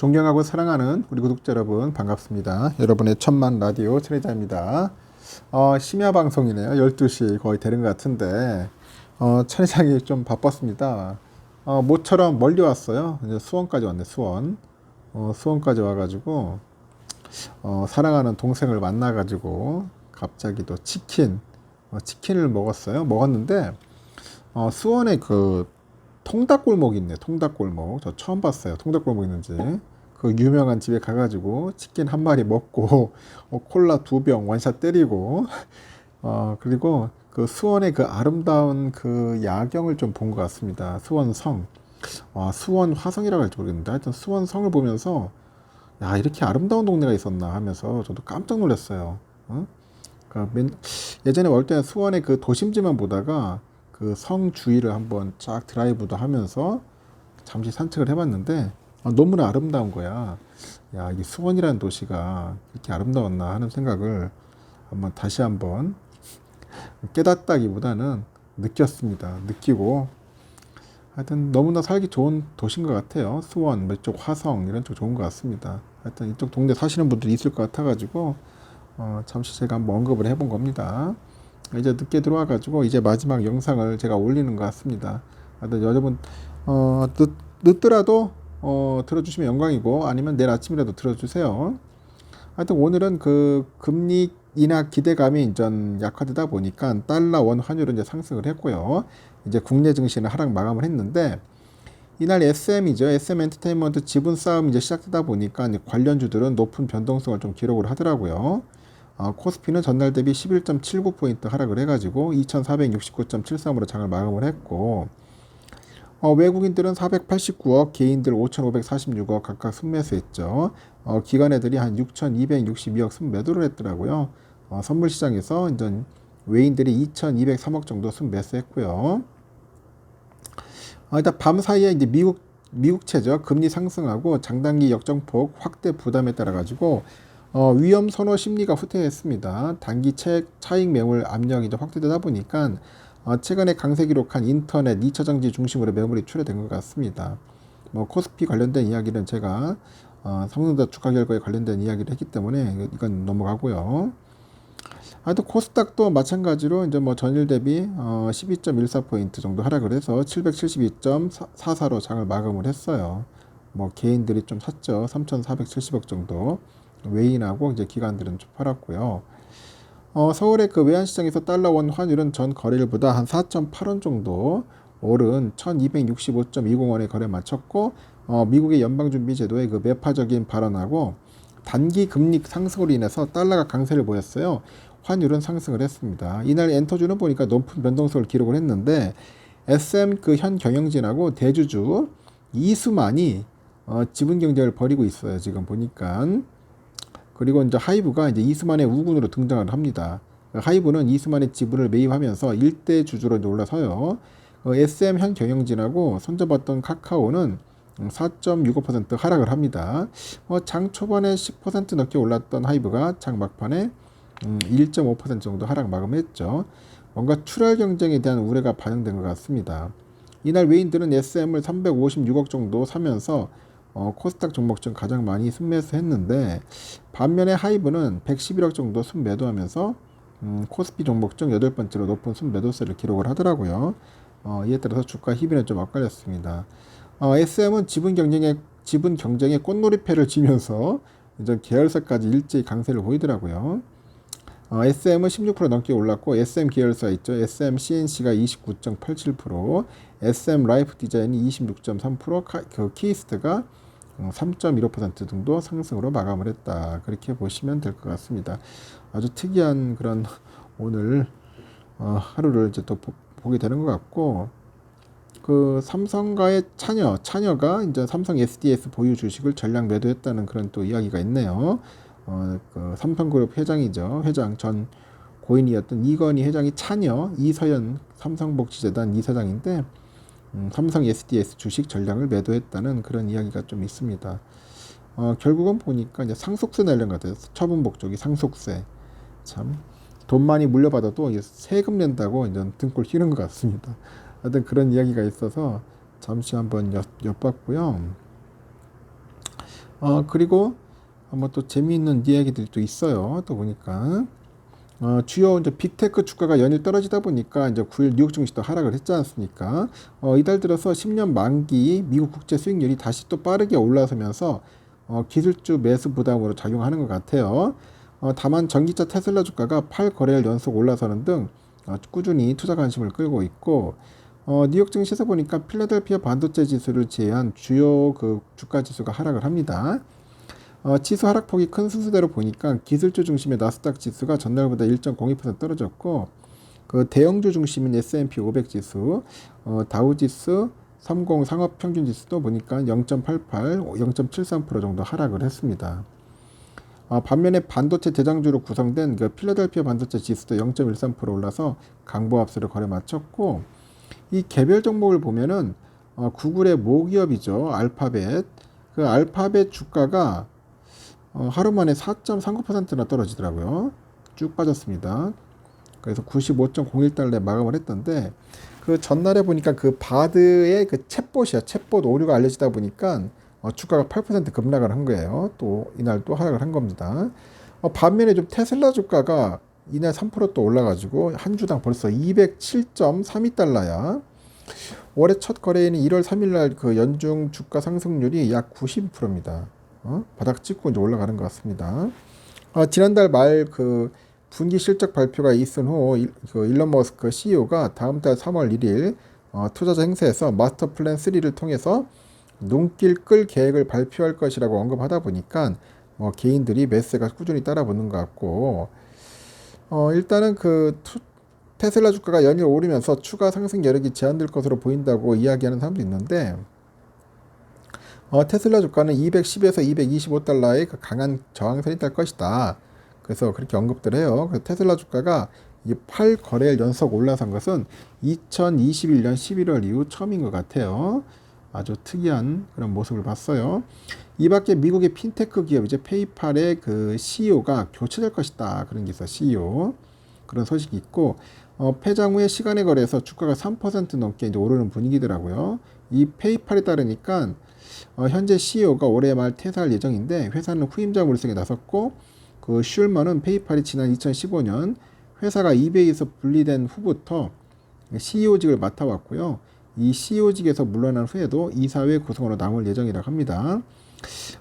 존경하고 사랑하는 우리 구독자 여러분 반갑습니다. 여러분의 천만 라디오 천혜자입니다. 심야 방송이네요. 12시 거의 되는 것 같은데 천혜장이 좀 바빴습니다. 모처럼 멀리 왔어요. 이제 수원까지 왔네. 수원까지 와가지고 사랑하는 동생을 만나가지고 갑자기 또 치킨을 먹었는데 수원에 그 통닭골목이 있네. 통닭골목. 저 처음 봤어요. 통닭골목 있는지. 그 유명한 집에 가가지고 치킨 한 마리 먹고 콜라 2병 원샷 때리고 그리고 그 수원의 그 아름다운 그 야경을 좀 본 것 같습니다. 수원성. 수원 화성이라고 할지 모르겠는데 하여튼 수원성을 보면서 야, 이렇게 아름다운 동네가 있었나 하면서 저도 깜짝 놀랐어요. 그러니까 예전에 올 때는 수원의 그 도심지만 보다가 그 성 주위를 한번 쫙 드라이브도 하면서 잠시 산책을 해봤는데 너무나 아름다운 거야. 야, 이게 수원이라는 도시가 이렇게 아름다웠나 하는 생각을 다시 한번 깨닫다기보다는 느꼈습니다. 느끼고 하여튼 너무나 살기 좋은 도시인 것 같아요. 수원, 이쪽 화성 이런 쪽 좋은 것 같습니다. 하여튼 이쪽 동네 사시는 분들이 있을 것 같아가지고 잠시 제가 한번 언급을 해본 겁니다. 이제 늦게 들어와가지고 이제 마지막 영상을 제가 올리는 것 같습니다. 하여튼 여러분 늦더라도 들어주시면 영광이고 아니면 내일 아침이라도 들어주세요. 하여튼 오늘은 그 금리 인하 기대감이 이제 약화되다 보니까 달러 원 환율은 이제 상승을 했고요. 이제 국내 증시는 하락 마감을 했는데 이날 SM이죠. SM 엔터테인먼트 지분 싸움이 이제 시작되다 보니까 관련주들은 높은 변동성을 좀 기록을 하더라고요. 코스피는 전날 대비 11.79포인트 하락을 해가지고 2469.73으로 장을 마감을 했고 외국인들은 489억, 개인들 5,546억 각각 순매수했죠. 기관 애들이 한 6,262억 순매도를 했더라고요. 선물 시장에서 이제 외인들이 2,203억 정도 순매수했고요. 일단 밤 사이에 이제 미국채죠. 금리 상승하고 장단기 역정폭 확대 부담에 따라 가지고 위험 선호 심리가 후퇴했습니다. 단기 차익 매물 압력이 이제 확대되다 보니까 최근에 강세 기록한 인터넷 2차 장지 중심으로 매물이 출회된 것 같습니다. 코스피 관련된 이야기는 제가 삼성전자 주가 결과에 관련된 이야기를 했기 때문에 이건 넘어가고요. 하여튼 코스닥도 마찬가지로 이제 전일 대비 12.14포인트 정도 하락을 해서 772.44로 장을 마감을 했어요. 개인들이 좀 샀죠. 3,470억 정도. 외인하고 이제 기관들은 좀 팔았고요. 서울의 그 외환시장에서 달러 원 환율은 전 거래일보다 한 4.8원 정도 오른 1265.20원에 거래 마쳤고 미국의 연방준비제도의 그 매파적인 발언하고 단기 금리 상승으로 인해서 달러가 강세를 보였어요. 환율은 상승을 했습니다. 이날 엔터주는 보니까 높은 변동성을 기록을 했는데 SM 그 현 경영진하고 대주주 이수만이 지분 경쟁을 벌이고 있어요. 지금 보니까. 그리고 이제 하이브가 이제 이수만의 우군으로 등장을 합니다. 하이브는 이수만의 지분을 매입하면서 일대 주주로 올라서요. SM 현 경영진하고 손잡았던 카카오는 4.65% 하락을 합니다. 장 초반에 10% 넘게 올랐던 하이브가 장 막판에 1.5% 정도 하락 마감했죠. 뭔가 출혈 경쟁에 대한 우려가 반영된 것 같습니다. 이날 외인들은 SM을 356억 정도 사면서 코스닥 종목 중 가장 많이 순매수했는데 반면에 하이브는 111억 정도 순매도하면서 코스피 종목 중 8번째로 높은 순매도세를 기록을 하더라고요. 이에 따라서 주가 희비는 좀 엇갈렸습니다. SM은 지분 경쟁에 꽃놀이패를 지면서 이제 계열사까지 일제히 강세를 보이더라고요. SM은 16% 넘게 올랐고 SM 계열사 있죠. SM CNC가 29.87%, SM 라이프 디자인이 26.3%, 그 키이스트가 3.15% 정도 상승으로 마감을 했다. 그렇게 보시면 될 것 같습니다. 아주 특이한 그런 오늘 하루를 이제 또 보게 되는 것 같고 그 삼성과의 차녀가 이제 삼성 SDS 보유 주식을 전량 매도했다는 그런 또 이야기가 있네요. 그 삼성그룹 회장 전 고인이었던 이건희 회장이 차녀 이서연 삼성복지재단 이사장인데 삼성 SDS 주식 전량을 매도했다는 그런 이야기가 좀 있습니다. 결국은 보니까 이제 상속세 내려는 것 같아요. 처분 목적이 상속세. 참 돈 많이 물려받아도 세금 낸다고 이제 등골 휘는 것 같습니다. 하여튼 그런 이야기가 있어서 잠시 한번 엿봤고요. 그리고 뭐 또 재미있는 이야기들이 또 있어요. 또 보니까 주요 이제 빅테크 주가가 연일 떨어지다 보니까 이제 9일 뉴욕 증시도 하락을 했지 않습니까? 이달 들어서 10년 만기 미국 국채 수익률이 다시 또 빠르게 올라서면서 기술주 매수 부담으로 작용하는 것 같아요. 다만 전기차 테슬라 주가가 8거래일 연속 올라서는 등 꾸준히 투자 관심을 끌고 있고, 뉴욕 증시에서 보니까 필라델피아 반도체 지수를 제외한 주요 그 주가 지수가 하락을 합니다. 지수 하락폭이 큰 순서대로 보니까 기술주 중심의 나스닥 지수가 전날보다 1.02% 떨어졌고, 그 대형주 중심인 S&P 500 지수, 다우 지수, 30 상업 평균 지수도 보니까 0.88, 0.73% 정도 하락을 했습니다. 반면에 반도체 대장주로 구성된 그 필라델피아 반도체 지수도 0.13% 올라서 강보 합세를 거래 마쳤고, 이 개별 종목을 보면은 구글의 모기업이죠. 알파벳. 그 알파벳 주가가 하루 만에 4.39%나 떨어지더라고요. 쭉 빠졌습니다. 그래서 95.01달러에 마감을 했던데, 그 전날에 보니까 그 바드의 그 챗봇이야. 챗봇 오류가 알려지다 보니까 주가가 8% 급락을 한 거예요. 또 이날 또 하락을 한 겁니다. 반면에 좀 테슬라 주가가 이날 3%또 올라가지고 한 주당 벌써 207.32달러야. 올해 첫 거래일인 1월 3일 날 그 연중 주가 상승률이 약 92%입니다. 바닥 찍고 이제 올라가는 것 같습니다. 지난달 말 그 분기 실적 발표가 있은 후 그 일론 머스크 CEO가 다음 달 3월 1일 투자자 행사에서 마스터 플랜 3를 통해서 눈길 끌 계획을 발표할 것이라고 언급하다 보니까 개인들이 매수세가 꾸준히 따라붙는 것 같고, 일단은 그 테슬라 주가가 연일 오르면서 추가 상승 여력이 제한될 것으로 보인다고 이야기하는 사람도 있는데, 테슬라 주가는 210에서 225달러의 그 강한 저항선이 될 것이다. 그래서 그렇게 언급들 해요. 그래서 테슬라 주가가 이 8거래일 연속 올라선 것은 2021년 11월 이후 처음인 것 같아요. 아주 특이한 그런 모습을 봤어요. 이 밖에 미국의 핀테크 기업 이제 페이팔의 그 CEO가 교체될 것이다. 그런 게 있어. CEO. 그런 소식이 있고, 폐장 후에 시간에 거래해서 주가가 3% 넘게 이제 오르는 분위기더라고요. 이 페이팔에 따르니까 현재 CEO가 올해 말 퇴사할 예정인데, 회사는 후임자 물색에 나섰고, 그 슐먼은 페이팔이 지난 2015년 회사가 이베이에서 분리된 후부터 CEO직을 맡아왔고요. 이 CEO직에서 물러난 후에도 이사회 구성원으로 남을 예정이라고 합니다.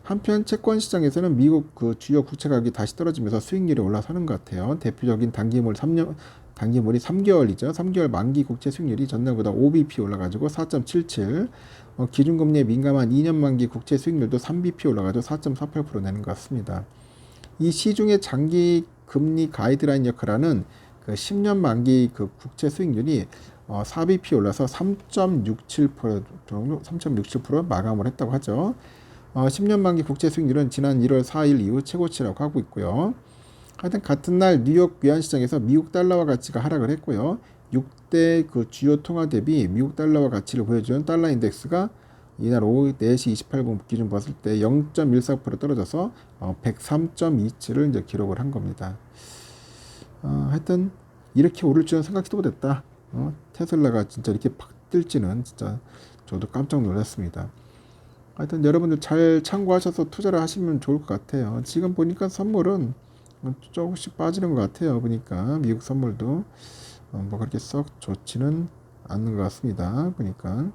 한편 채권 시장에서는 미국 그 주요 국채 가격이 다시 떨어지면서 수익률이 올라서는 것 같아요. 대표적인 단기물이 3개월이죠. 3개월 만기 국채 수익률이 전날보다 5bp 올라가지고 4.77. 기준금리에 민감한 2년 만기 국채 수익률도 3bp 올라가지고 4.48% 내는 것 같습니다. 이 시중의 장기 금리 가이드라인 역할하는 그 10년 만기 그 국채 수익률이 4bp 올라서 3.67% 정도, 3.67% 마감을 했다고 하죠. 10년 만기 국채 수익률은 지난 1월 4일 이후 최고치라고 하고 있고요. 하여튼 같은 날 뉴욕 외환시장에서 미국 달러화 가치가 하락을 했고요. 6대 그 주요 통화 대비 미국 달러화 가치를 보여주는 달러 인덱스가 이날 오후 4시 28분 기준 봤을 때 0.14% 떨어져서 103.27을 이제 기록을 한 겁니다. 하여튼 이렇게 오를 줄은 생각지도 못했다. 테슬라가 진짜 이렇게 팍 뜰지는 진짜 저도 깜짝 놀랐습니다. 하여튼 여러분들 잘 참고하셔서 투자를 하시면 좋을 것 같아요. 지금 보니까 선물은 조금씩 빠지는 것 같아요. 보니까 미국 선물도 뭐 그렇게 썩 좋지는 않는 것 같습니다. 보니까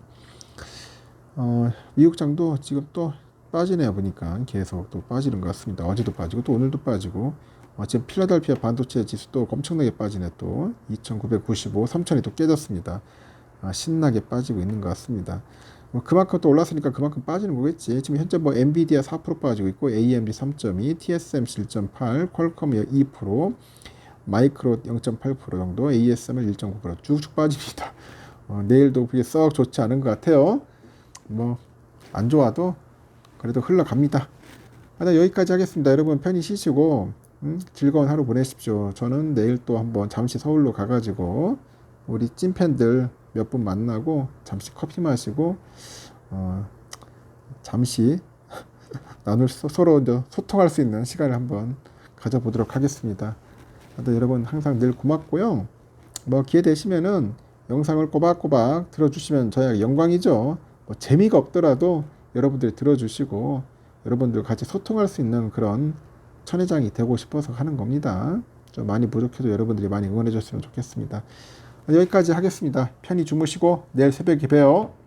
미국 장도 지금 또 빠지네요. 보니까 계속 또 빠지는 것 같습니다. 어제도 빠지고 또 오늘도 빠지고, 지금 필라델피아 반도체 지수도 엄청나게 빠지네. 또 2995, 3000이 또 깨졌습니다. 신나게 빠지고 있는 것 같습니다. 그만큼 또 올랐으니까 그만큼 빠지는 거겠지. 지금 현재 뭐 엔비디아 4% 빠지고 있고, AMD 3.2, TSMC 1.8, 퀄컴 2%, 마이크로 0.8% 정도, ASML 1.9% 쭉쭉 빠집니다. 내일도 그게 썩 좋지 않은 것 같아요. 뭐 안 좋아도 그래도 흘러갑니다. 여기까지 하겠습니다. 여러분 편히 쉬시고 즐거운 하루 보내십시오. 저는 내일 또 한번 잠시 서울로 가가지고 우리 찐팬들 몇 분 만나고 잠시 커피 마시고 잠시 서로 이제 소통할 수 있는 시간을 한번 가져보도록 하겠습니다. 여러분 항상 늘 고맙고요. 뭐 기회 되시면은 영상을 꼬박꼬박 들어주시면 저희가 영광이죠. 뭐 재미가 없더라도 여러분들이 들어주시고 여러분들 같이 소통할 수 있는 그런 천회장이 되고 싶어서 하는 겁니다. 좀 많이 부족해도 여러분들이 많이 응원해 줬으면 좋겠습니다. 여기까지 하겠습니다. 편히 주무시고 내일 새벽에 봬요.